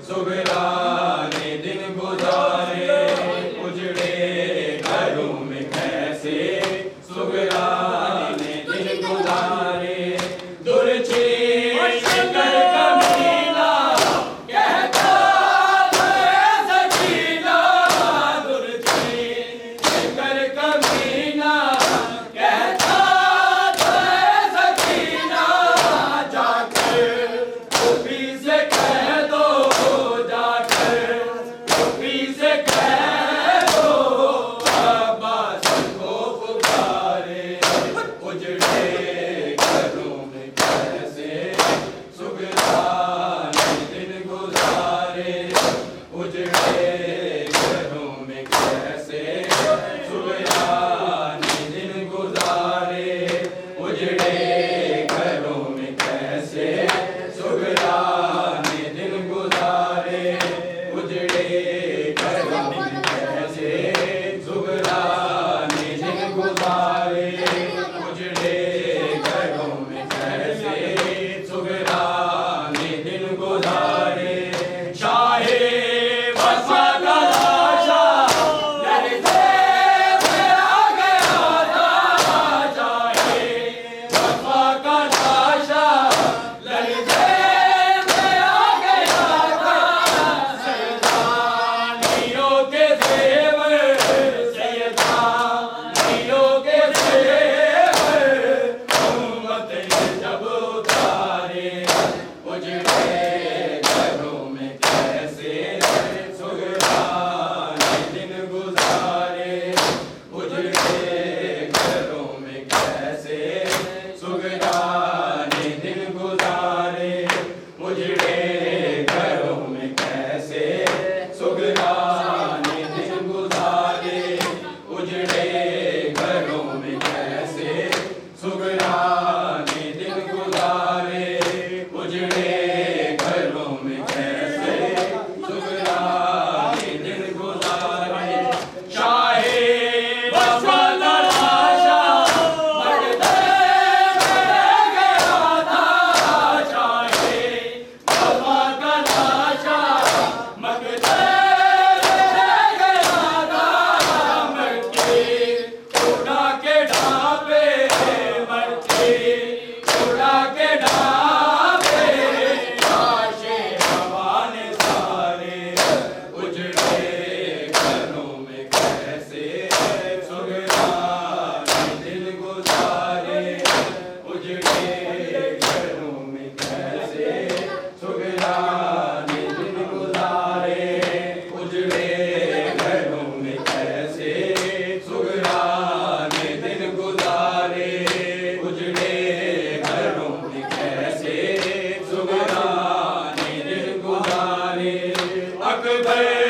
सुगराने दिन गुजारे उजड़े घरों में कैसे सुगराने दिन गुजारे दुर्छीन कर कमीना कहता है सकीना दुर्छीन कर कमीना कहता है सकीना जाकर गोपी से कह दो जाकर गोपी से कह दो अब्बास को पुकारे उजड़े घरों में कैसे सुगराने दिन गुजारे उजड़े घरों में कैसे सुगराने दिन गुजारे उजड़े घरों में कैसे सुगराने दिन गुजारे उजड़े घरों में कैसे सुगराने दिन गुजारे उजड़े घरों में कैसे सुगराने दिन गुजारे शाहे वफा का लाशा लहज़े में आ गया था शाहे वफा का लाशा लहज़े में आ गया था सैयदानियों के ज़ेवर सैयदानियों के ज़ेवर उम्मत ने जब उतारे उजड़े घरों में कैसे सुगराने दिन गुजारे उजड़े घरों में कैसे सुगराने दिन गुजारे उजड़े घरों में कैसे सुगराने दिन गुजारे उजड़े घरों में कैसे सुगराने दिन गुजारे उजड़े घरों में कैसे सुगराने दिन गुजारे शाहे वफा का लाशा मर्दे में रह गया था शाहे वफा का लाशा मर्दे में रह गया था मक्की उड़ा के ढाबे मक्की उड़ा के ढाबे लाशे हवाने सारे उजड़े घरों में कैसे सुगराने दिन गुजारे उजड़े घरों में कैसे सुगराने दिन गुजारे उजड़े घरों में कैसे सुगराने दिन गुजारे उजड़े घरों में कैसे सुगराने दिन गुजारे अकबर